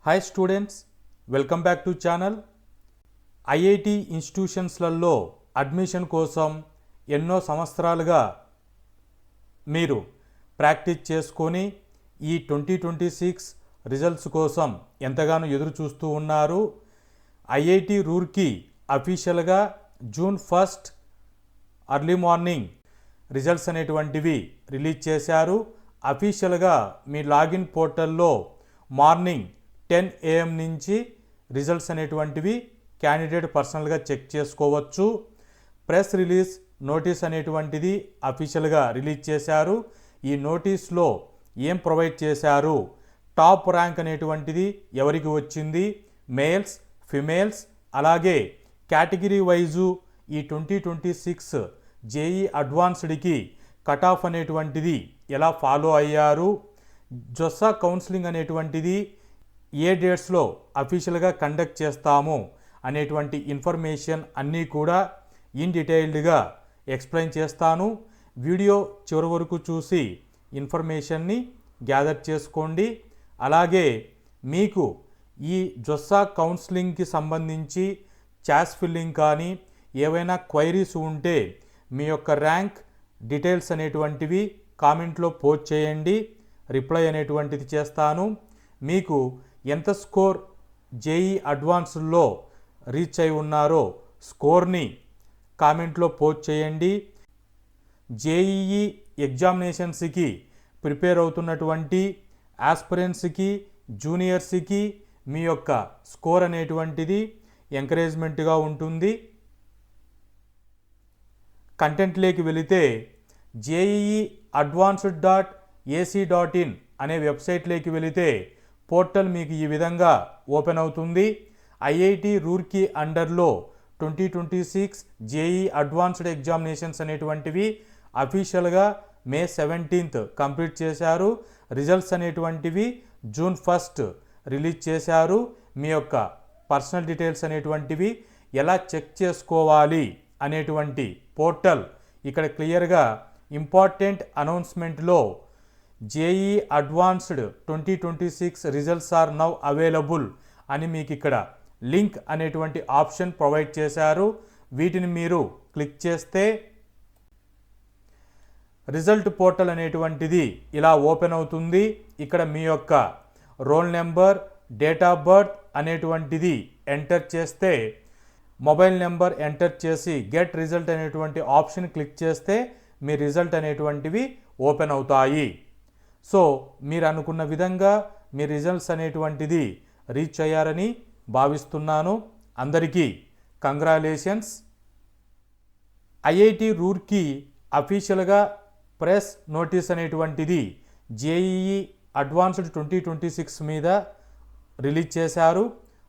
Hi students, welcome back to channel. IIT ఇన్స్టిట్యూషన్స్లలో admission కోసం ఎన్నో సంవత్సరాలుగా మీరు ప్రాక్టీస్ చేసుకొని ఈ 2026 రిజల్ట్స్ కోసం ఎంతగానో ఎదురు చూస్తూ ఉన్నారు. ఐఐటి రూర్కీ అఫీషియల్గా June 1 అర్లీ మార్నింగ్ రిజల్ట్స్ అనేటువంటివి రిలీజ్ చేశారు. అఫీషియల్గా మీ లాగిన్ పోర్టల్లో మార్నింగ్ 10 AM నుంచి రిజల్ట్స్ అనేటువంటివి క్యాండిడేట్ పర్సనల్గా చెక్ చేసుకోవచ్చు. ప్రెస్ రిలీజ్ నోటీస్ అనేటువంటిది అఫీషియల్గా రిలీజ్ చేశారు. ఈ నోటీస్లో ఏం ప్రొవైడ్ చేశారు, టాప్ ర్యాంక్ అనేటువంటిది ఎవరికి వచ్చింది, మేల్స్, ఫిమేల్స్, అలాగే కేటగిరీ వైజు ఈ 2026 జేఈ అడ్వాన్స్డ్కి కట్ ఆఫ్ అనేటువంటిది ఎలా ఫాలో అయ్యారు, జొస్సా కౌన్సిలింగ్ అనేటువంటిది ఏ డేట్స్లో అఫీషియల్గా కండక్ట్ చేస్తాము అనేటువంటి ఇన్ఫర్మేషన్ అన్నీ కూడా ఇన్ డీటెయిల్డ్గా ఎక్స్ప్లెయిన్ చేస్తాను. వీడియో చివరి వరకు చూసి ఇన్ఫర్మేషన్ని గ్యాదర్ చేసుకోండి. అలాగే మీకు ఈ జొస్సా కౌన్సిలింగ్కి సంబంధించి చాయిస్ ఫిల్లింగ్ కానీ ఏవైనా క్వైరీస్ ఉంటే మీ యొక్క ర్యాంక్ డీటెయిల్స్ అనేటువంటివి కామెంట్లో పోస్ట్ చేయండి, రిప్లై అనేటువంటిది చేస్తాను. మీకు ఎంత స్కోర్ జేఈ అడ్వాన్స్లో రీచ్ అయి ఉన్నారో స్కోర్ని కామెంట్లో పోస్ట్ చేయండి. జేఈఈ ఎగ్జామినేషన్స్కి ప్రిపేర్ అవుతున్నటువంటి ఆస్పిరెంట్స్కి, జూనియర్స్కి మీ యొక్క స్కోర్ అనేటువంటిది ఎంకరేజ్మెంట్గా ఉంటుంది. కంటెంట్లోకి వెళితే జేఈఈ advanced.ac.in అనే వెబ్సైట్లోకి వెళితే పోర్టల్ మీకు ఈ విధంగా ఓపెన్ అవుతుంది. ఐఐటి రూర్కీ అండర్లో 2026 జేఈ అడ్వాన్స్డ్ ఎగ్జామినేషన్స్ అనేటువంటివి అఫీషియల్గా May 17 కంప్లీట్ చేశారు. రిజల్ట్స్ అనేటువంటివి June 1 రిలీజ్ చేశారు. మీ యొక్క పర్సనల్ డీటెయిల్స్ అనేటువంటివి ఎలా చెక్ చేసుకోవాలి అనేటువంటి పోర్టల్ ఇక్కడ క్లియర్గా ఇంపార్టెంట్ అనౌన్స్మెంట్లో JEE advanced 2026 results are now available అని మీకు ఇక్కడ లింక్ అనేటువంటి ఆప్షన్ ప్రొవైడ్ చేశారు. వీటిని మీరు క్లిక్ చేస్తే రిజల్ట్ పోర్టల్ అనేటువంటిది ఇలా ఓపెన్ అవుతుంది. ఇక్కడ మీ యొక్క roll number, date of birth అనేటువంటిది ఎంటర్ చేస్తే, మొబైల్ నెంబర్ ఎంటర్ చేసి గెట్ రిజల్ట్ అనేటువంటి ఆప్షన్ క్లిక్ చేస్తే మీ రిజల్ట్ అనేటువంటివి ఓపెన్ అవుతాయి. సో మీరు అనుకున్న విధంగా మీ రిజల్ట్స్ అనేటువంటిది రీచ్ అయ్యారని భావిస్తున్నాను. అందరికీ కంగ్రాలేషన్స్. ఐఐటి రూర్కీ అఫీషియల్గా ప్రెస్ నోటీస్ అనేటువంటిది జేఈఈ అడ్వాన్స్డ్ 2026 మీద రిలీజ్ చేశారు.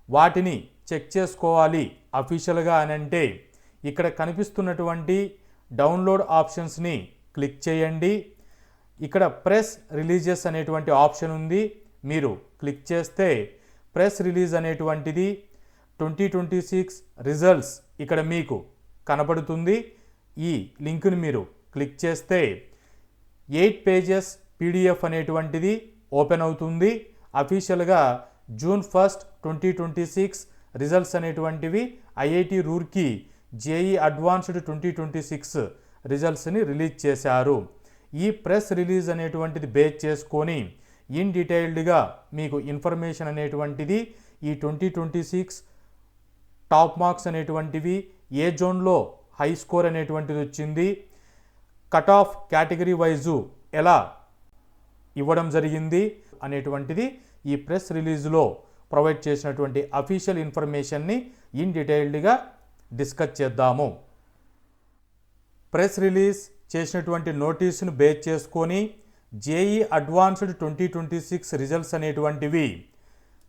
వాటిని చెక్ చేసుకోవాలి అఫీషియల్గా అని అంటే ఇక్కడ కనిపిస్తున్నటువంటి డౌన్లోడ్ ఆప్షన్స్ని క్లిక్ చేయండి. ఇక్కడ ప్రెస్ రిలీజెస్ అనేటువంటి ఆప్షన్ ఉంది, మీరు క్లిక్ చేస్తే ప్రెస్ రిలీజ్ అనేటువంటిది 2026 రిజల్ట్స్ ఇక్కడ మీకు కనబడుతుంది. ఈ లింక్ని మీరు క్లిక్ చేస్తే 8 పేజెస్ పీడిఎఫ్ అనేటువంటిది ఓపెన్ అవుతుంది. అఫీషియల్గా June 1 2026 రిజల్ట్స్ అనేటువంటివి ఐఐటి రూర్కీ జేఈ అడ్వాన్స్డ్ 2026 రిజల్ట్స్ని రిలీజ్ చేశారు. ఈ ప్రెస్ రిలీజ్ అనేటువంటిది బేస్ చేసుకొని ఇన్ డీటెయిల్డ్గా మీకు ఇన్ఫర్మేషన్ అనేటువంటిది ఈ 2026 టాప్ మార్క్స్ అనేటువంటివి ఏ జోన్లో హై స్కోర్ అనేటువంటిది వచ్చింది, కట్ ఆఫ్ కేటగిరీ వైజు ఎలా ఇవ్వడం జరిగింది అనేటువంటిది ఈ ప్రెస్ రిలీజ్లో ప్రొవైడ్ చేసినటువంటి అఫీషియల్ ఇన్ఫర్మేషన్ని ఇన్ డీటెయిల్డ్గా డిస్కస్ చేద్దాము. ప్రెస్ రిలీజ్ చేసినటువంటి నోటీసును బేస్ చేసుకొని జేఈ అడ్వాన్స్డ్ 2026 రిజల్ట్స్ అనేటువంటివి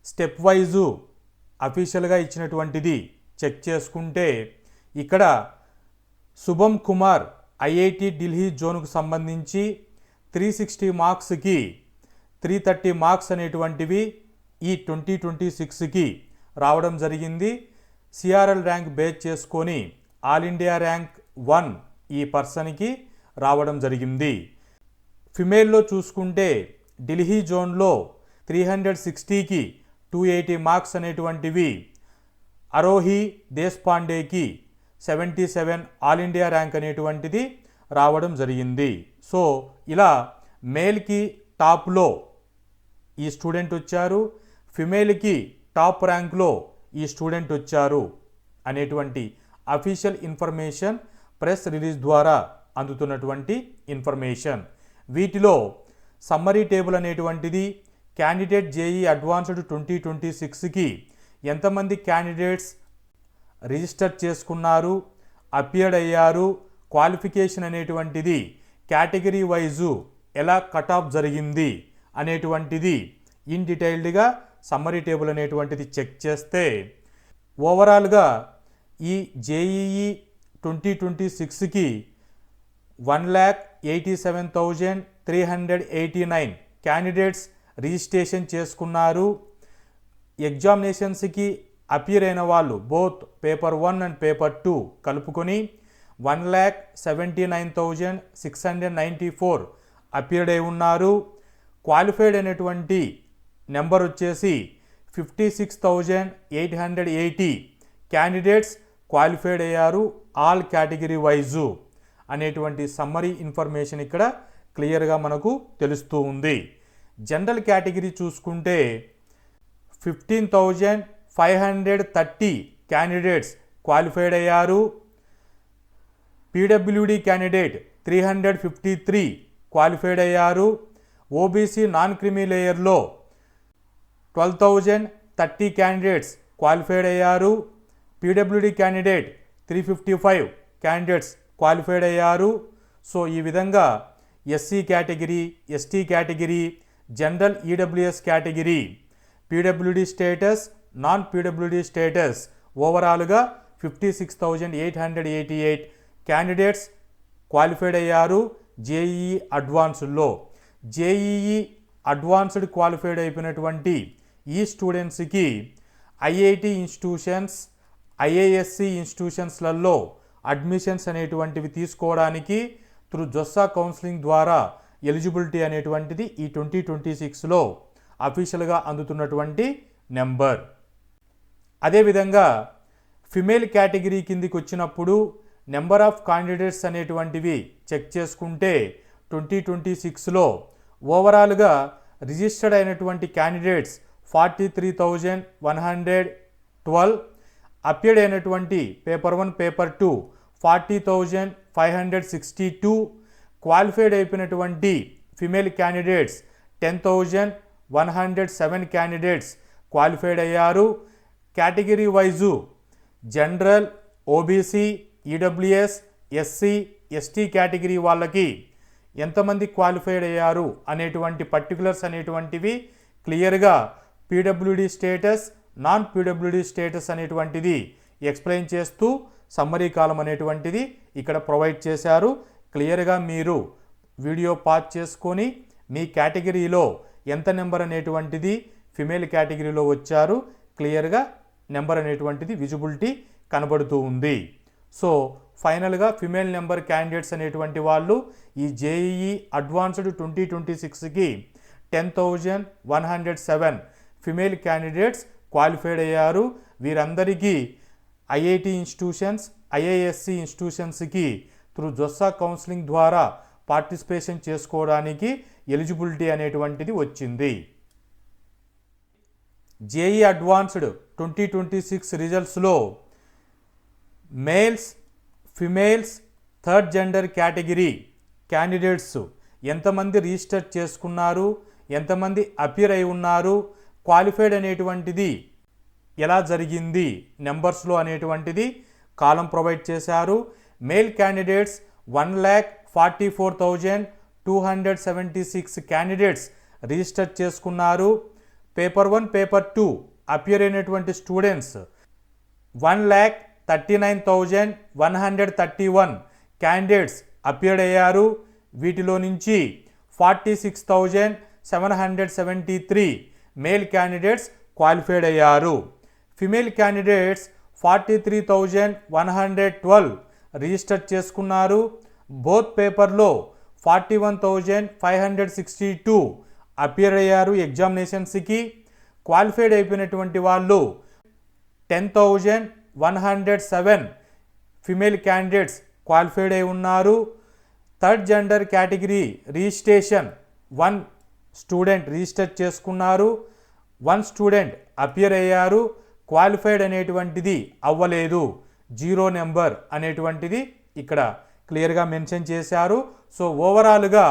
స్టెప్ వైజు అఫీషియల్గా ఇచ్చినటువంటిది చెక్ చేసుకుంటే ఇక్కడ శుభం కుమార్ ఐఐటి ఢిల్లీ జోన్కు సంబంధించి 360 మార్క్స్కి 330 మార్క్స్ అనేటువంటివి ఈ 2026కి రావడం జరిగింది. సిఆర్ఎల్ ర్యాంక్ బేస్ చేసుకొని ఆల్ ఇండియా ర్యాంక్ 1 ఈ పర్సన్కి రావడం జరిగింది. ఫిమేల్లో చూసుకుంటే ఢిల్లీ జోన్లో 360కి 280 మార్క్స్ అనేటువంటివి అరోహి దేశ్పాండేకి 77 ఆల్ ఇండియా ర్యాంక్ అనేటువంటిది రావడం జరిగింది. సో ఇలా మేల్కి టాప్లో ఈ స్టూడెంట్ వచ్చారు, ఫిమేల్కి టాప్ ర్యాంక్లో ఈ స్టూడెంట్ వచ్చారు అనేటువంటి అఫీషియల్ ఇన్ఫర్మేషన్ ప్రెస్ రిలీజ్ ద్వారా అందుతున్నటువంటి ఇన్ఫర్మేషన్. వీటిలో సమ్మరీ టేబుల్ అనేటువంటిది క్యాండిడేట్ జేఈ అడ్వాన్స్డ్ 2026కి ఎంతమంది క్యాండిడేట్స్ రిజిస్టర్ చేసుకున్నారు, అపియర్డ్ అయ్యారు, క్వాలిఫికేషన్ అనేటువంటిది కేటగిరీ వైజు ఎలా కట్ ఆఫ్ జరిగింది అనేటువంటిది ఇన్ డీటెయిల్డ్గా సమ్మరీ టేబుల్ అనేటువంటిది చెక్ చేస్తే ఓవరాల్గా ఈ జేఈఈ 2026కి 1,87,389 క్యాండిడేట్స్ రిజిస్ట్రేషన్ చేసుకున్నారు. ఎగ్జామినేషన్స్కి అపియర్ అయిన వాళ్ళు బోత్ పేపర్ 1 అండ్ పేపర్ 2 కలుపుకొని 1,79,694 అపియర్డ్ అయి ఉన్నారు. క్వాలిఫైడ్ అయినటువంటి నెంబర్ వచ్చేసి 56,880 క్యాండిడేట్స్ క్వాలిఫైడ్ అయ్యారు ఆల్ కేటగిరీ వైజు అనేటువంటి సమ్మరీ ఇన్ఫర్మేషన్ ఇక్కడ క్లియర్గా మనకు తెలుస్తూ ఉంది. జనరల్ కేటగిరీ చూసుకుంటే 15,530 క్యాండిడేట్స్ క్వాలిఫైడ్ అయ్యారు. పీడబ్ల్యూడి క్యాండిడేట్ 353 క్వాలిఫైడ్ అయ్యారు. ఓబీసీ నాన్ క్రిమీ లేయర్లో 12,030 క్యాండిడేట్స్ క్వాలిఫైడ్ అయ్యారు. పీడబ్ల్యూడి క్యాండిడేట్ 355 క్యాండిడేట్స్ క్వాలిఫైడ్ అయ్యారు. సో ఈ విధంగా SC category, ST category, general EWS category, PWD status, non PWD status ఓవరాల్గా 56,888 క్యాండిడేట్స్ క్వాలిఫైడ్ అయ్యారు జేఈఈ అడ్వాన్స్డ్లో. జేఈఈ అడ్వాన్స్డ్ క్వాలిఫైడ్ అయిపోయినటువంటి ఈ స్టూడెంట్స్కి ఐఐటి ఇన్స్టిట్యూషన్స్, ఐఏఎస్సి ఇన్స్టిట్యూషన్స్లలో అడ్మిషన్స్ అనేటువంటివి తీసుకోవడానికి త్రూ జొస్సా కౌన్సిలింగ్ ద్వారా ఎలిజిబిలిటీ అనేటువంటిది ఈ 2026లో అఫీషియల్గా అందుతున్నటువంటి నెంబర్. అదేవిధంగా ఫిమేల్ కేటగిరీ కిందికి వచ్చినప్పుడు నెంబర్ ఆఫ్ క్యాండిడేట్స్ అనేటువంటివి చెక్ చేసుకుంటే 2026లో ఓవరాల్గా రిజిస్టర్డ్ అయినటువంటి క్యాండిడేట్స్ 43,112, అపియర్డ్ అయినటువంటి పేపర్ 1 పేపర్ 2 40,562, క్వాలిఫైడ్ అయిపోయినటువంటి ఫిమేల్ క్యాండిడేట్స్ 10,107 క్యాండిడేట్స్ క్వాలిఫైడ్ అయ్యారు. Category wise general, OBC, EWS, SC, ST category వాళ్ళకి ఎంతమంది క్వాలిఫైడ్ అయ్యారు అనేటువంటి పర్టికులర్స్ అనేటువంటివి క్లియర్గా PWD status, non PWD status అనేటువంటిది ఎక్స్ప్లెయిన్ చేస్తూ సమ్మరీ కాలం అనేటువంటిది ఇక్కడ ప్రొవైడ్ చేశారు. క్లియర్గా మీరు వీడియో పాజ్ చేసుకొని మీ కేటగిరీలో ఎంత నెంబర్ అనేటువంటిది ఫిమేల్ కేటగిరీలో వచ్చారు క్లియర్గా నెంబర్ అనేటువంటిది విజిబిలిటీ కనబడుతూ ఉంది. సో ఫైనల్గా ఫిమేల్ నెంబర్ క్యాండిడేట్స్ అనేటువంటి వాళ్ళు ఈ జేఈఈ అడ్వాన్స్డ్ 2026కి 10,107 ఫిమేల్ క్యాండిడేట్స్ క్వాలిఫైడ్ అయ్యారు. వీరందరికీ ఐఐటి ఇన్స్టిట్యూషన్స్, ఐఏఎస్సి ఇన్స్టిట్యూషన్స్కి త్రూ జొస్సా కౌన్సిలింగ్ ద్వారా పార్టిసిపేషన్ చేసుకోవడానికి ఎలిజిబిలిటీ అనేటువంటిది వచ్చింది. జేఈ అడ్వాన్స్డ్ 2026 రిజల్ట్స్లో males, females, third gender category candidates ఎంతమంది రిజిస్టర్ చేసుకున్నారు, ఎంతమంది అపియర్ అయి ఉన్నారు, క్వాలిఫైడ్ అనేటువంటిది ఎలా జరిగింది నెంబర్స్లో అనేటువంటిది కాలం ప్రొవైడ్ చేశారు. మేల్ క్యాండిడేట్స్ 1,44,276 క్యాండిడేట్స్ రిజిస్టర్ చేసుకున్నారు. పేపర్ 1 పేపర్ 2 అపియర్ అయినటువంటి స్టూడెంట్స్ 1,39,131 క్యాండిడేట్స్ అపియర్డ్ అయ్యారు. వీటిలో నుంచి 46,773 మేల్ క్యాండిడేట్స్ క్వాలిఫైడ్ అయ్యారు. ఫిమేల్ క్యాండిడేట్స్ 43,112 రిజిస్టర్ చేసుకున్నారు. బోత్ పేపర్లో 41,562 అపియర్ అయ్యారు ఎగ్జామినేషన్స్కి. క్వాలిఫైడ్ అయిపోయినటువంటి వాళ్ళు 10,107 ఫిమేల్ క్యాండిడేట్స్ క్వాలిఫైడ్ అయి ఉన్నారు. Third gender category registration 1 student register చేసుకున్నారు, 1 స్టూడెంట్ అపియర్ అయ్యారు. క్వాలిఫైడ్ అనేటువంటిది అవ్వలేదు, 0 నెంబర్ అనేటువంటిది ఇక్కడ క్లియర్గా మెన్షన్ చేశారు. సో ఓవరాల్గా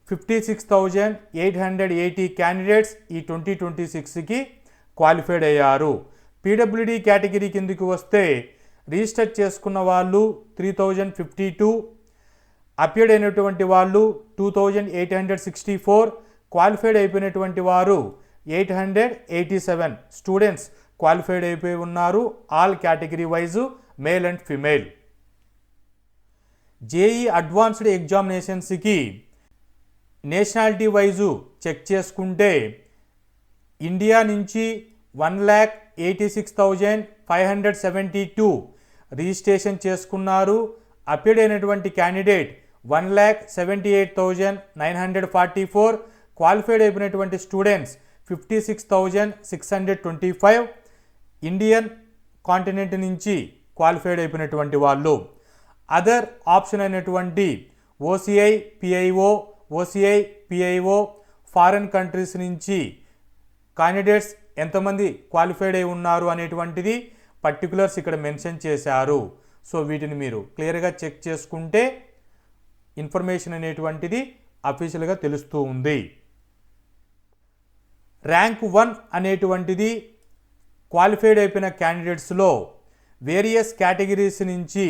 56,880 క్యాండిడేట్స్ ఈ 2026కి క్వాలిఫైడ్ అయ్యారు. పీడబ్ల్యూడి కేటగిరీ కిందకి వస్తే రిజిస్టర్ చేసుకున్న వాళ్ళు 3,052, అపియర్డ్ అయినటువంటి వాళ్ళు 2,864, క్వాలిఫైడ్ అయిపోయినటువంటి వారు 887 స్టూడెంట్స్ క్వాలిఫైడ్ అయిపోయి ఉన్నారు. All category wise male and female. JEE advanced ఎగ్జామినేషన్స్కి నేషనాలిటీ వైజు చెక్ చేసుకుంటే ఇండియా నుంచి 1,86,572 రిజిస్ట్రేషన్ చేసుకున్నారు. అపియర్డ్ అయినటువంటి క్యాండిడేట్ 1,78,944, క్వాలిఫైడ్ అయిపోయినటువంటి స్టూడెంట్స్ 56,625 ఇండియన్ కాంటినెంట్ నుంచి క్వాలిఫైడ్ అయిపోయినటువంటి వాళ్ళు. అదర్ ఆప్షన్ అయినటువంటి ఓసీఐ పిఐఓ ఫారెన్ కంట్రీస్ నుంచి క్యాండిడేట్స్ ఎంతమంది క్వాలిఫైడ్ అయి ఉన్నారు అనేటువంటిది పర్టికులర్స్ ఇక్కడ మెన్షన్ చేశారు. సో వీటిని మీరు క్లియర్గా చెక్ చేసుకుంటే ఇన్ఫర్మేషన్ అనేటువంటిది అఫీషియల్గా తెలుస్తూ ఉంది. ర్యాంక్ 1 అనేటువంటిది క్వాలిఫైడ్ అయిపోయిన క్యాండిడేట్స్లో వేరియస్ కేటగిరీస్ నుంచి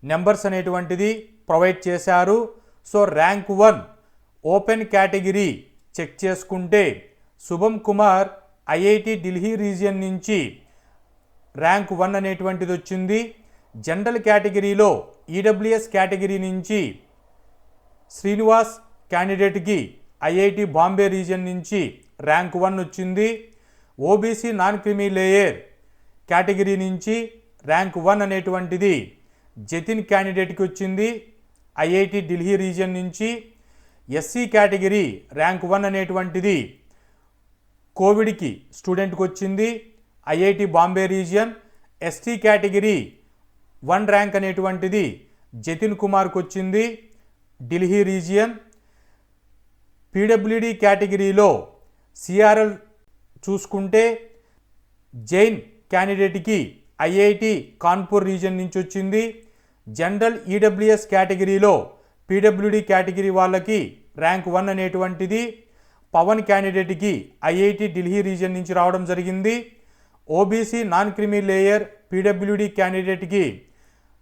నెంబర్స్ అనేటువంటిది ప్రొవైడ్ చేశారు. So rank 1 open category check చేసుకుంటే శుభం కుమార్ ఐఐటి ఢిల్లీ రీజియన్ నుంచి ర్యాంక్ 1 అనేటువంటిది వచ్చింది. జనరల్ కేటగిరీలో ఈడబ్ల్యూఎస్ కేటగిరీ నుంచి శ్రీనివాస్ క్యాండిడేట్కి ఐఐటి బాంబే రీజియన్ నుంచి ర్యాంక్ 1 వచ్చింది. OBC non creamy layer category నుంచి ర్యాంక్ 1 అనేటువంటిది జతిన్ క్యాండిడేట్కి వచ్చింది ఐఐటి ఢిల్లీ రీజియన్ నుంచి. ఎస్సీ కేటగిరీ ర్యాంక్ 1 అనేటువంటిది కోవిడ్కి స్టూడెంట్కి వచ్చింది IIT Bombay region. ST category 1 rank అనేటువంటిది జతిన్ కుమార్కి వచ్చింది ఢిల్లీ రీజియన్. పీడబ్ల్యూడి కేటగిరీలో సిఆర్ఎల్ చూసుకుంటే జైన్ క్యాండిడేట్కి ఐఐటి కాన్పూర్ రీజియన్ నుంచి వచ్చింది. జనరల్ ఈడబ్ల్యూఎస్ కేటగిరీలో పీడబ్ల్యూడి కేటగిరీ వాళ్ళకి ర్యాంక్ 1 అనేటువంటిది పవన్ క్యాండిడేట్కి ఐఐటి ఢిల్లీ రీజియన్ నుంచి రావడం జరిగింది. OBC non creamy layer PWD క్యాండిడేట్కి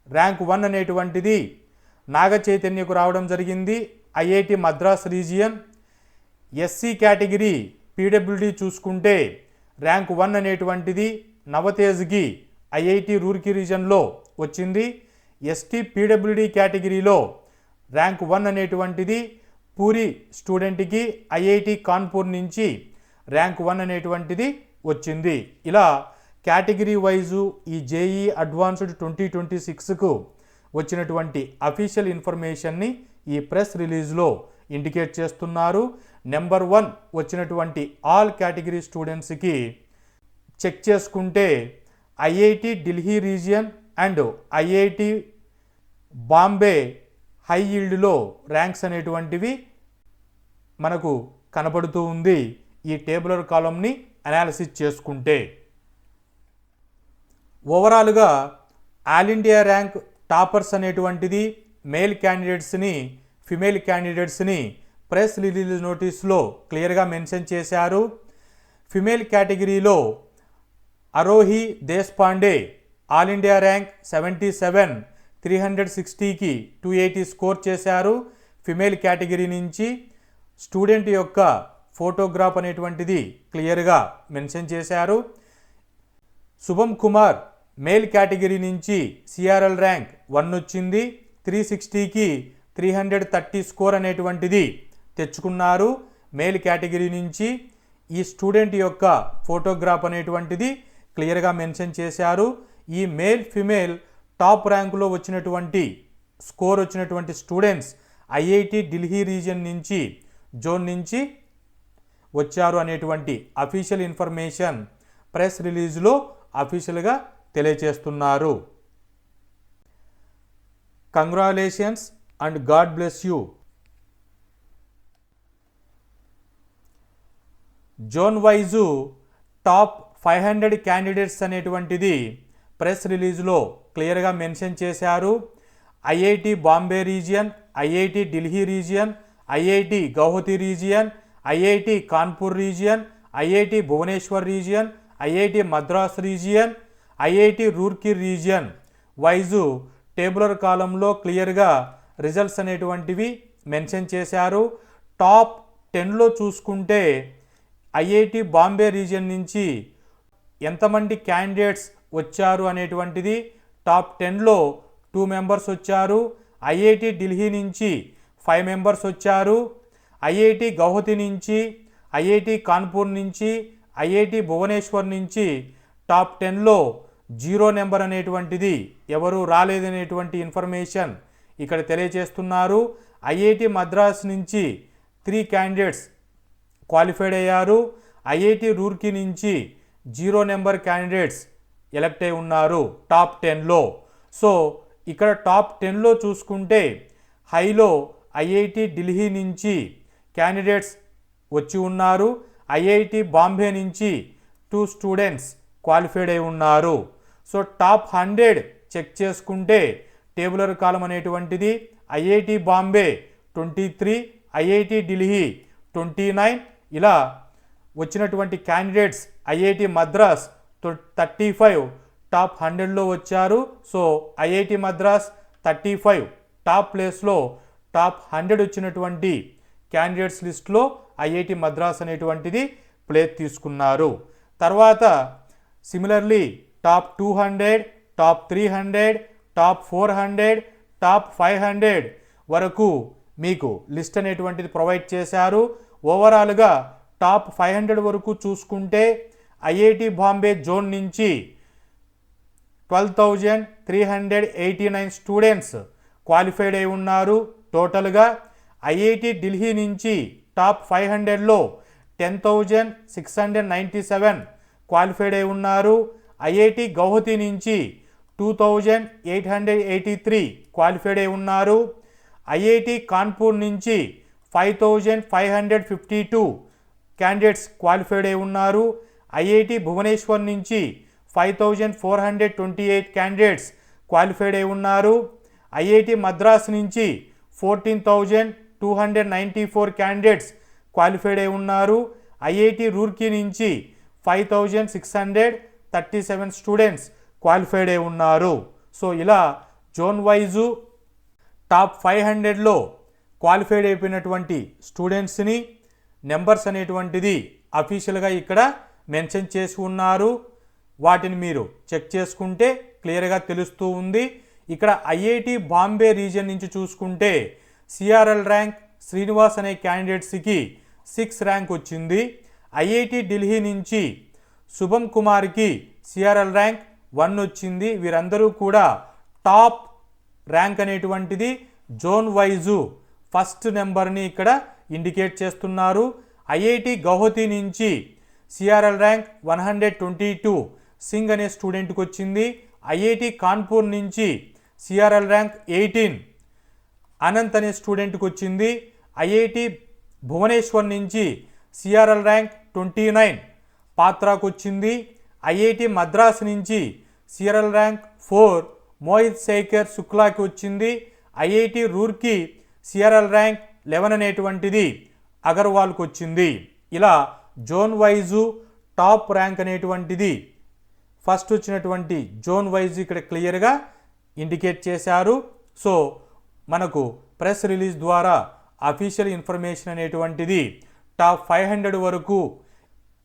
ర్యాంక్ 1 అనేటువంటిది నాగ చైతన్యకు రావడం జరిగింది IIT Madras region. SC category PWD చూసుకుంటే ర్యాంక్ 1 అనేటువంటిది నవతేజ్కి ఐఐటి రూర్కీ రీజియన్లో వచ్చింది. ఎస్టీ పీడబ్ల్యూడి కేటగిరీలో ర్యాంక్ 1 అనేటువంటిది పూరి స్టూడెంట్కి ఐఐటి కాన్పూర్ నుంచి ర్యాంక్ 1 అనేటువంటిది వచ్చింది. ఇలా కేటగిరీ వైజు ఈ జేఈ అడ్వాన్స్డ్ 2026కు వచ్చినటువంటి అఫీషియల్ ఇన్ఫర్మేషన్ని ఈ ప్రెస్ రిలీజ్లో ఇండికేట్ చేస్తున్నారు. నెంబర్ 1 వచ్చినటువంటి ఆల్ కేటగిరీ స్టూడెంట్స్కి చెక్ చేసుకుంటే IIT Delhi region and IIT Bombay హై ఈల్డ్లో ర్యాంక్స్ అనేటువంటివి మనకు కనపడుతూ ఉంది ఈ టేబులర్ కాలమ్ని అనాలిసిస్ చేసుకుంటే. ఓవరాల్గా ఆల్ ఇండియా ర్యాంక్ టాపర్స్ అనేటువంటిది మేల్ క్యాండిడేట్స్ని ఫిమేల్ క్యాండిడేట్స్ని ప్రెస్ రిలీజ్ నోటీస్లో క్లియర్గా మెన్షన్ చేశారు. ఫిమేల్ కేటగిరీలో Arohi Deshpande all India rank 77, 360కి 280 score చేశారు. ఫిమేల్ కేటగిరీ నుంచి స్టూడెంట్ యొక్క ఫోటోగ్రాఫ్ అనేటువంటిది క్లియర్గా మెన్షన్ చేశారు. శుభం కుమార్ మేల్ కేటగిరీ నుంచి సిఆర్ఎల్ ర్యాంక్ 1 వచ్చింది, 360కి 330 స్కోర్ అనేటువంటిది తెచ్చుకున్నారు మేల్ కేటగిరీ నుంచి. ఈ స్టూడెంట్ యొక్క ఫోటోగ్రాఫ్ అనేటువంటిది క్లియర్గా మెన్షన్ చేశారు. ఈ మేల్ ఫిమేల్ టాప్ ర్యాంకులో వచ్చినటువంటి స్కోర్ వచ్చినటువంటి స్టూడెంట్స్ ఐఐటి ఢిల్లీ రీజియన్ నుంచి జోన్ నుంచి వచ్చారు అనేటువంటి అఫీషియల్ ఇన్ఫర్మేషన్ ప్రెస్ రిలీజ్లో అఫీషియల్గా తెలియజేస్తున్నారు. Congratulations and god bless you. Zone wise top 500 candidates అనేటువంటిది ప్రెస్ రిలీజ్లో క్లియర్గా మెన్షన్ చేశారు. IIT Bombay region, IIT Delhi region, IIT Guwahati region, IIT Kanpur region, IIT Bhubaneswar region, IIT Madras region, IIT Roorkee region wise tabular కాలంలో క్లియర్గా రిజల్ట్స్ అనేటువంటివి మెన్షన్ చేశారు. టాప్ 10లో చూసుకుంటే ఐఐటి బాంబే రీజియన్ నుంచి ఎంతమంది క్యాండిడేట్స్ వచ్చారు అనేటువంటిది టాప్ 10లో 2 మెంబర్స్ వచ్చారు. ఐఐటి ఢిల్లీ నుంచి 5 మెంబర్స్ వచ్చారు. ఐఐటి గౌహతి నుంచి, ఐఐటి కాన్పూర్ నుంచి, ఐఐటి భువనేశ్వర్ నుంచి టాప్ 10లో 0 నెంబర్ అనేటువంటిది ఎవరు రాలేదనేటువంటి ఇన్ఫర్మేషన్ ఇక్కడ తెలియజేస్తున్నారు. ఐఐటి మద్రాస్ నుంచి 3 క్యాండిడేట్స్ క్వాలిఫైడ్ అయ్యారు. ఐఐటి రూర్కీ నుంచి 0 నెంబర్ క్యాండిడేట్స్ ఎలెక్ట్ అయి ఉన్నారు టాప్ 10లో. సో ఇక్కడ టాప్ 10లో చూసుకుంటే హైలో ఐఐటి ఢిల్లీ నుంచి క్యాండిడేట్స్ వచ్చి ఉన్నారు. ఐఐటి బాంబే నుంచి 2 స్టూడెంట్స్ క్వాలిఫైడ్ అయి ఉన్నారు. సో టాప్ 100 చెక్ చేసుకుంటే టేబులర్ కాలం అనేటువంటిది ఐఐటి బాంబే 23, ఐఐటి ఢిల్లీ 29, ఇలా వచ్చినటువంటి క్యాండిడేట్స్ ఐఐటి మద్రాస్ 35 టాప్ 100లో వచ్చారు. సో ఐఐటి మద్రాస్ 35 టాప్ ప్లేస్లో టాప్ 100 వచ్చినటువంటి క్యాండిడేట్స్ లిస్ట్లో ఐఐటి మద్రాస్ అనేటువంటిది ప్లేస్ తీసుకున్నారు. తర్వాత similarly top 200, top 300, top 400, top 500 వరకు మీకు లిస్ట్ అనేటువంటిది ప్రొవైడ్ చేశారు. ఓవరాల్గా టాప్ 500 వరకు చూసుకుంటే ఐఐటి బాంబే జోన్ నుంచి 12,389 స్టూడెంట్స్ క్వాలిఫైడ్ అయి ఉన్నారు టోటల్గా. ఐఐటి ఢిల్లీ నుంచి టాప్ 500లో 10,697 క్వాలిఫైడ్ అయి ఉన్నారు. ఐఐటి గౌహతి నుంచి 2,883 క్వాలిఫైడ్ అయి ఉన్నారు. ఐఐటి కాన్పూర్ నుంచి 5,552 క్యాండిడేట్స్ క్వాలిఫైడ్ అయి ఉన్నారు. ఐఐటి భువనేశ్వర్ నుంచి 5,428 క్యాండిడేట్స్ క్వాలిఫైడ్ అయి ఉన్నారు. ఐఐటి మద్రాస్ నుంచి 14,294 క్యాండిడేట్స్ క్వాలిఫైడ్ అయి ఉన్నారు. ఐఐటి రూర్కీ నుంచి 5,637 స్టూడెంట్స్ క్వాలిఫైడ్ అయి ఉన్నారు. సో ఇలా జోన్ వైజు టాప్ 500లో క్వాలిఫైడ్ అయిపోయినటువంటి స్టూడెంట్స్ని నెంబర్స్ అనేటువంటిది అఫీషియల్గా ఇక్కడ మెన్షన్ చేసి ఉన్నారు. వాటిని మీరు చెక్ చేసుకుంటే క్లియర్గా తెలుస్తూ ఉంది. ఇక్కడ ఐఐటి బాంబే రీజియన్ నుంచి చూసుకుంటే సిఆర్ఎల్ ర్యాంక్ శ్రీనివాస్ అనే క్యాండిడేట్స్కి 6 ర్యాంక్ వచ్చింది. ఐఐటి ఢిల్లీ నుంచి శుభం కుమార్కి సిఆర్ఎల్ ర్యాంక్ 1 వచ్చింది. వీరందరూ కూడా టాప్ ర్యాంక్ అనేటువంటిది జోన్ వైజు ఫస్ట్ నెంబర్ని ఇక్కడ ఇండికేట్ చేస్తున్నారు. ఐఐటి గౌహతి నుంచి సిఆర్ఎల్ ర్యాంక్ 122 సింగ్ అనే స్టూడెంట్కి వచ్చింది. ఐఐటి కాన్పూర్ నుంచి సిఆర్ఎల్ ర్యాంక్ 18 అనంత్ అనే స్టూడెంట్కి వచ్చింది. ఐఐటి భువనేశ్వర్ నుంచి సిఆర్ఎల్ ర్యాంక్ 29 పాత్రాకు వచ్చింది. ఐఐటి మద్రాస్ నుంచి సిఆర్ఎల్ ర్యాంక్ 4 మోహిత్ శేఖర్ శుక్లాకి వచ్చింది. ఐఐటి రూర్కీ సిఆర్ఎల్ ర్యాంక్ 11 అనేటువంటిది అగర్వాల్కి వచ్చింది. ఇలా జోన్ వైజు టాప్ ర్యాంక్ అనేటువంటిది ఫస్ట్ వచ్చినటువంటి జోన్ వైజ్ ఇక్కడ క్లియర్గా ఇండికేట్ చేశారు. సో మనకు ప్రెస్ రిలీజ్ ద్వారా అఫీషియల్ ఇన్ఫర్మేషన్ అనేటువంటిది టాప్ 500 వరకు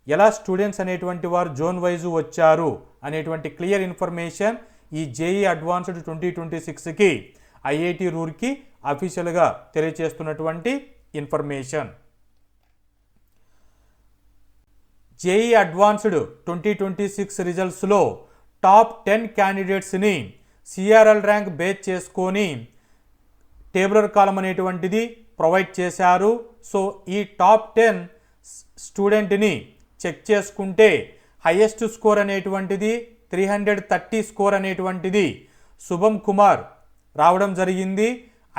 ఎలా స్టూడెంట్స్ అనేటువంటి వారు జోన్ వైజు వచ్చారు అనేటువంటి క్లియర్ ఇన్ఫర్మేషన్ ఈ జేఈ అడ్వాన్స్డ్ 2026కి ఐఐటి రూర్కీ అఫీషియల్గా తెలియజేస్తున్నటువంటి ఇన్ఫర్మేషన్. జేఈ అడ్వాన్స్డ్ 2026 రిజల్ట్స్లో టాప్ 10 క్యాండిడేట్స్ని సిఆర్ఎల్ ర్యాంక్ బేస్ చేసుకొని టేబులర్ కాలం అనేటువంటిది ప్రొవైడ్ చేశారు. సో ఈ టాప్ 10 స్టూడెంట్ని చెక్ చేసుకుంటే హైయెస్ట్ స్కోర్ అనేటువంటిది 330 స్కోర్ అనేటువంటిది శుభం కుమార్ రావడం జరిగింది.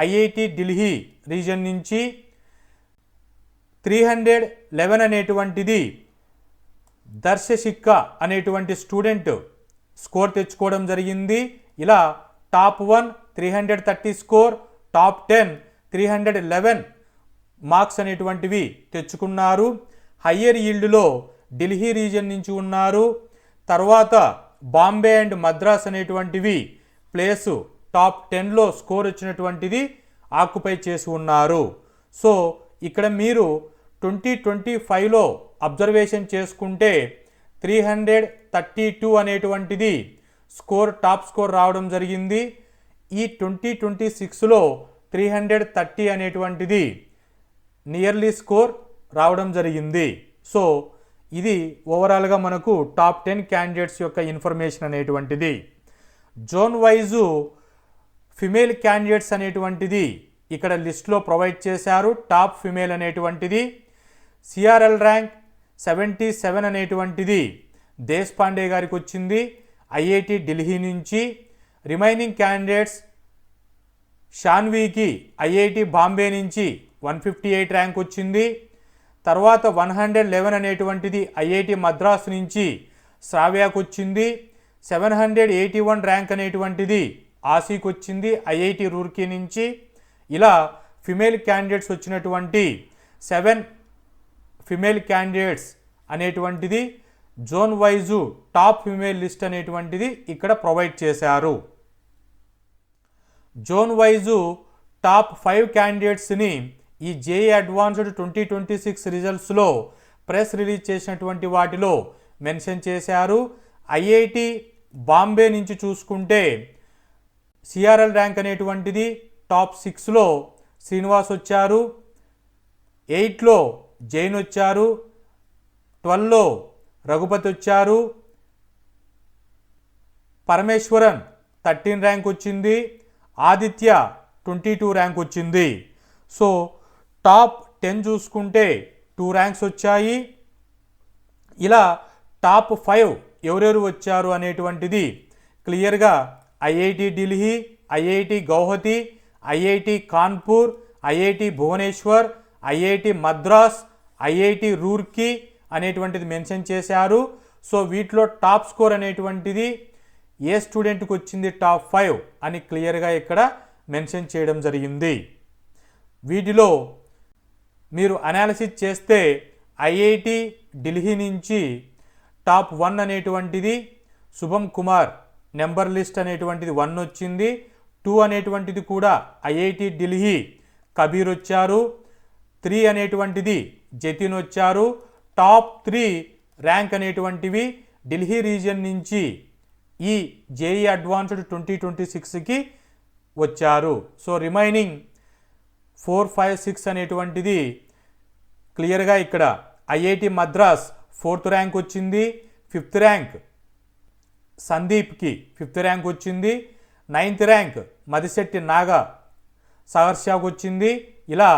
ఐఐటి ఢిల్లీ రీజన్ నుంచి 311 అనేటువంటిది దర్శశిక్క అనేటువంటి స్టూడెంట్ స్కోర్ తెచ్చుకోవడం జరిగింది. ఇలా టాప్ 1 330 స్కోర్, టాప్ 10 311 మార్క్స్ అనేటువంటివి తెచ్చుకున్నారు. హయ్యర్ ఈల్డ్లో ఢిల్లీ రీజన్ నుంచి ఉన్నారు. తర్వాత బాంబే అండ్ మద్రాస్ అనేటువంటివి ప్లేసు టాప్ 10లో స్కోర్ వచ్చినటువంటిది ఆక్యుపై చేసి ఉన్నారు. సో ఇక్కడ మీరు 2025లో అబ్జర్వేషన్ చేసుకుంటే 332 అనేటువంటిది స్కోర్ టాప్ స్కోర్ రావడం జరిగింది. ఈ 2026లో 330 అనేటువంటిది నియర్లీ స్కోర్ రావడం జరిగింది. సో ఇది ఓవరాల్గా మనకు టాప్ 10 క్యాండిడేట్స్ యొక్క ఇన్ఫర్మేషన్ అనేటువంటిది. జోన్ వైజు ఫిమేల్ క్యాండిడేట్స్ అనేటువంటిది ఇక్కడ లిస్ట్లో ప్రొవైడ్ చేశారు. టాప్ ఫిమేల్ అనేటువంటిది సిఆర్ఎల్ ర్యాంక్ 77 అనేటువంటిది దేశపాండే గారికి వచ్చింది ఐఐటి ఢిల్లీ నుంచి. రిమైనింగ్ క్యాండిడేట్స్ షాన్వీకి ఐఐటి బాంబే నుంచి 158 ర్యాంక్ వచ్చింది. తర్వాత 111 అనేటువంటిది ఐఐటి మద్రాస్ నుంచి శ్రావ్యాకు వచ్చింది. 781 ర్యాంక్ అనేటువంటిది ఆసీకి వచ్చింది ఐఐటి రూర్కీ నుంచి. ఇలా ఫిమేల్ క్యాండిడేట్స్ వచ్చినటువంటి 7 ఫిమేల్ క్యాండిడేట్స్ అనేటువంటిది zone wise top female list అనేటువంటిది ఇక్కడ ప్రొవైడ్ చేశారు. జోన్ వైజు టాప్ 5 క్యాండిడేట్స్ని ఈ జేఈ అడ్వాన్స్డ్ 2026 రిజల్ట్స్లో ప్రెస్ రిలీజ్ చేసినటువంటి వాటిలో మెన్షన్ చేశారు. ఐఐటి బాంబే నుంచి చూసుకుంటే సిఆర్ఎల్ ర్యాంక్ అనేటువంటిది టాప్ 6లో శ్రీనివాస్ వచ్చారు, 8లో జైన్ వచ్చారు, 12లో రఘుపతి వచ్చారు, పరమేశ్వరన్ 13 ర్యాంక్ వచ్చింది, ఆదిత్య 22 ర్యాంక్ వచ్చింది. సో టాప్ 10 చూసుకుంటే 2 ర్యాంక్స్ వచ్చాయి. ఇలా టాప్ 5 ఎవరెవరు వచ్చారు అనేటువంటిది క్లియర్గా IIT Delhi, IIT Guwahati, IIT Kanpur, IIT Bhubaneswar, IIT Madras, IIT Roorkee అనేటువంటిది మెన్షన్ చేశారు. సో వీటిలో టాప్ స్కోర్ అనేటువంటిది ఏ స్టూడెంట్కి వచ్చింది టాప్ 5 అని క్లియర్గా ఇక్కడ మెన్షన్ చేయడం జరిగింది. వీటిలో మీరు అనాలిసిస్ చేస్తే ఐఐటి ఢిల్లీ నుంచి టాప్ 1 అనేటువంటిది శుభం కుమార్ నెంబర్ లిస్ట్ అనేటువంటిది 1 వచ్చింది. 2 అనేటువంటిది కూడా ఐఐటి ఢిల్లీ కబీర్ వచ్చారు, 3 అనేటువంటిది జతిన్ వచ్చారు. టాప్ 3 ర్యాంక్ అనేటువంటివి ఢిల్లీ రీజియన్ నుంచి ఈ జేఈ అడ్వాన్స్డ్ 2026కి వచ్చారు. సో రిమైనింగ్ 4, 5, 6 అనేటువంటిది క్లియర్గా ఇక్కడ ఐఐటి మద్రాస్ 4th ర్యాంక్ వచ్చింది, 5th ర్యాంక్ సందీప్కి 5th ర్యాంక్ వచ్చింది, 9th ర్యాంక్ మదిశెట్టి నాగా సహర్షాకు వచ్చింది. ఇలా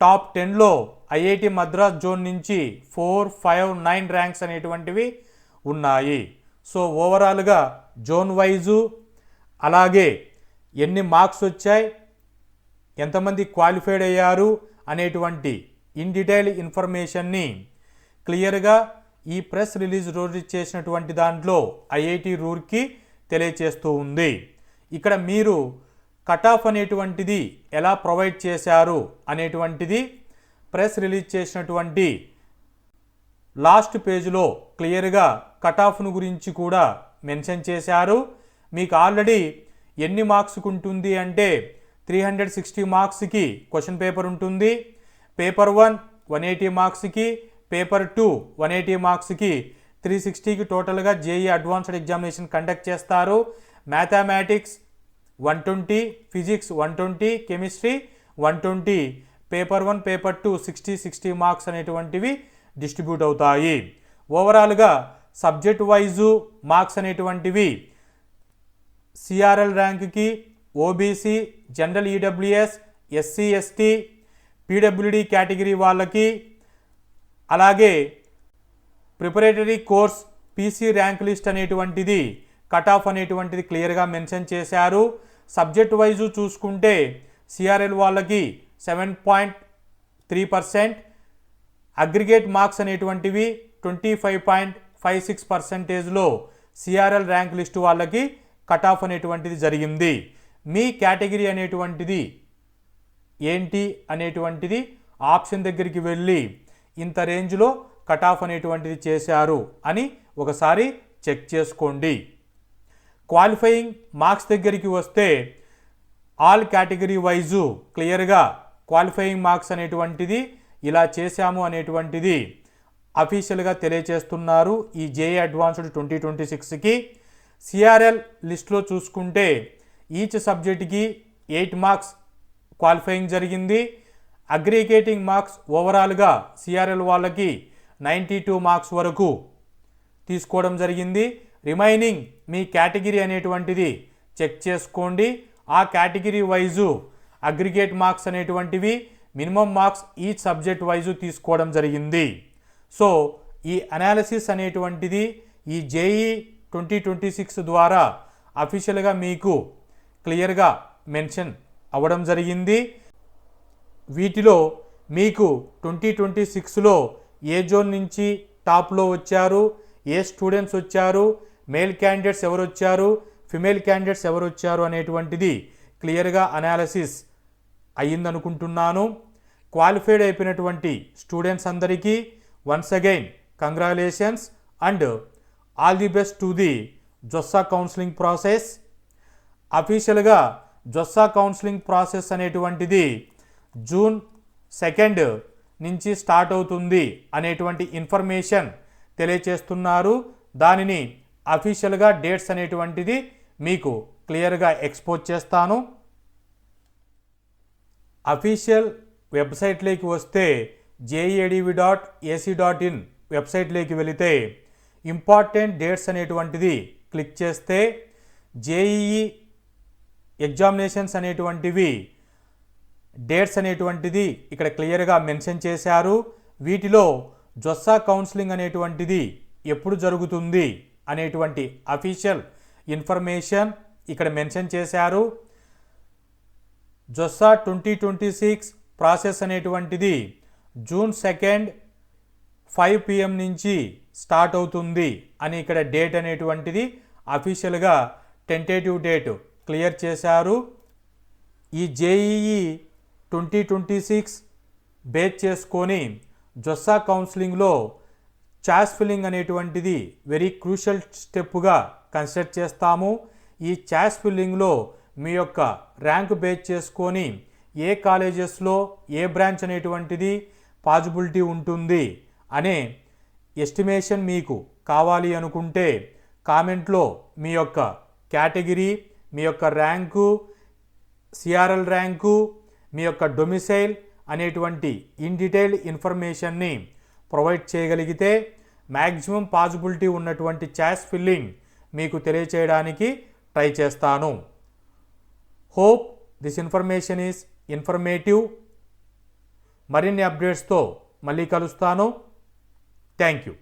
టాప్ 10లో ఐఐటి మద్రాస్ జోన్ నుంచి 4, 5, 9 ర్యాంక్స్ అనేటువంటివి ఉన్నాయి. సో ఓవరాల్గా జోన్ వైజు అలాగే ఎన్ని మార్క్స్ వచ్చాయి, ఎంతమంది క్వాలిఫైడ్ అయ్యారు అనేటువంటి ఇన్ డీటెయిల్ ఇన్ఫర్మేషన్ని క్లియర్గా ఈ ప్రెస్ రిలీజ్ రోజు చేసినటువంటి దాంట్లో ఐఐటి రూర్కీ తెలియచేస్తూ ఉంది. ఇక్కడ మీరు కట్ ఆఫ్ అనేటువంటిది ఎలా ప్రొవైడ్ చేశారు అనేటువంటిది ప్రెస్ రిలీజ్ చేసినటువంటి లాస్ట్ పేజ్లో క్లియర్గా కట్ ఆఫ్ను గురించి కూడా మెన్షన్ చేశారు. మీకు ఆల్రెడీ ఎన్ని మార్క్స్కి ఉంటుంది అంటే 360 మార్క్స్కి క్వశ్చన్ పేపర్ ఉంటుంది. పేపర్ 1 180 మార్క్స్కి, పేపర్ 2 180 మార్క్స్కి, 360కి టోటల్గా జేఈ అడ్వాన్స్డ్ ఎగ్జామినేషన్ కండక్ట్ చేస్తారు. Mathematics 120, physics 120, chemistry 120, paper 1 paper 2 60 marks అనేటువంటివి డిస్ట్రిబ్యూట్ అవుతాయి. ఓవరాల్గా సబ్జెక్ట్ వైజు మార్క్స్ అనేటువంటివి సిఆర్ఎల్ ర్యాంక్కి, OBC, general EWS, SC ST, PWD category వాళ్ళకి అలాగే preparatory course PC rank list అనేటువంటిది కట్ ఆఫ్ అనేటువంటిది క్లియర్గా మెన్షన్ చేశారు. సబ్జెక్ట్ వైజు చూసుకుంటే సిఆర్ఎల్ వాళ్ళకి 7.3%, అగ్రిగేట్ మార్క్స్ అనేటువంటివి 25.56%లో సిఆర్ఎల్ ర్యాంక్ లిస్టు వాళ్ళకి కట్ ఆఫ్ అనేటువంటిది జరిగింది. మీ కేటగిరీ అనేటువంటిది ఏంటి అనేటువంటిది ఆప్షన్ దగ్గరికి వెళ్ళి ఇంత రేంజ్లో కట్ ఆఫ్ అనేటువంటిది చేశారు అని ఒకసారి చెక్ చేసుకోండి. క్వాలిఫైయింగ్ మార్క్స్ దగ్గరికి వస్తే ఆల్ కేటగిరీ వైజు క్లియర్గా క్వాలిఫైయింగ్ మార్క్స్ అనేటువంటిది ఇలా చేశాము అనేటువంటిది అఫీషియల్గా తెలియచేస్తున్నారు ఈ జేఈ అడ్వాన్స్డ్ 2026కి. సిఆర్ఎల్ లిస్ట్లో చూసుకుంటే ఈచ్ సబ్జెక్ట్కి 8 మార్క్స్ క్వాలిఫైయింగ్ జరిగింది. అగ్రిగేటింగ్ మార్క్స్ ఓవరాల్గా సిఆర్ఎల్ వాళ్ళకి 92 మార్క్స్ వరకు తీసుకోవడం జరిగింది. రిమైనింగ్ మీ కేటగిరీ అనేటువంటిది చెక్ చేసుకోండి. ఆ కేటగిరీ వైజు అగ్రిగేట్ మార్క్స్ అనేటువంటివి minimum marks each subject wise తీసుకోవడం జరిగింది. సో ఈ అనాలిసిస్ అనేటువంటిది ఈ జేఈ 2026 ద్వారా అఫీషియల్గా మీకు క్లియర్గా మెన్షన్ అవ్వడం జరిగింది. వీటిలో మీకు 2026లో ఏ జోన్ నుంచి టాప్లో వచ్చారు, ఏ స్టూడెంట్స్ వచ్చారు, మేల్ క్యాండిడేట్స్ ఎవరు వచ్చారు, ఫిమేల్ క్యాండిడేట్స్ ఎవరు వచ్చారు అనేటువంటిది క్లియర్గా అనాలిసిస్ అయ్యిందనుకుంటున్నాను. క్వాలిఫైడ్ అయిపోయినటువంటి స్టూడెంట్స్ అందరికీ once again congratulations and all the best to the JoSAA counselling process. అఫీషియల్గా జొస్సా కౌన్సిలింగ్ ప్రాసెస్ అనేటువంటిది జూన్ 2 నుంచి స్టార్ట్ అవుతుంది అనేటువంటి ఇన్ఫర్మేషన్ తెలియచేస్తున్నారు. దానిని అఫీషియల్గా డేట్స్ అనేటువంటిది మీకు క్లియర్గా ఎక్స్పోజ్ చేస్తాను. అఫీషియల్ వెబ్సైట్లోకి వస్తే jeeadv.ac.in వెబ్సైట్లోకి వెళితే ఇంపార్టెంట్ డేట్స్ అనేటువంటిది క్లిక్ చేస్తే జేఈఈ ఎగ్జామినేషన్స్ అనేటువంటివి డేట్స్ అనేటువంటిది ఇక్కడ క్లియర్గా మెన్షన్ చేశారు. వీటిలో జొస్సా కౌన్సిలింగ్ అనేటువంటిది ఎప్పుడు జరుగుతుంది అనేటువంటి అఫీషియల్ ఇన్ఫర్మేషన్ ఇక్కడ మెన్షన్ చేశారు. జొస్సా 2026 ప్రాసెస్ అనేటువంటిది జూన్ 2 5 PM నుంచి స్టార్ట్ అవుతుంది అని ఇక్కడ డేట్ అనేటువంటిది అఫీషియల్గా టెంటేటివ్ డేట్ క్లియర్ చేశారు. ఈ జేఈఈ 2026 బేస్ చేసుకొని జొస్సా కౌన్సిలింగ్లో చాయిస్ ఫిల్లింగ్ అనేటువంటిది వెరీ క్రూషియల్ స్టెప్గా కన్సిడర్ చేస్తాము. ఈ చాయిస్ ఫిల్లింగ్లో మీ యొక్క ర్యాంక్ బేస్ చేసుకొని ఏ కాలేజెస్లో ఏ బ్రాంచ్ అనేటువంటిది పాజిబిలిటీ ఉంటుంది అనే ఎస్టిమేషన్ మీకు కావాలి అనుకుంటే కామెంట్లో మీ యొక్క కేటగిరీ, మీ యొక్క ర్యాంకు, సిఆర్ఎల్ ర్యాంకు, మీ యొక్క డొమిసైల్ అనేటువంటి ఇన్ డీటెయిల్ ఇన్ఫర్మేషన్ని ప్రొవైడ్ చేయగలిగితే మ్యాక్సిమం పాజిబిలిటీ ఉన్నటువంటి చాయిస్ ఫిల్లింగ్ మీకు తెలియచేయడానికి ట్రై చేస్తాను. Hope this information is informative. మరిన్ని అప్డేట్స్తో మళ్ళీ కలుస్తాను. Thank you.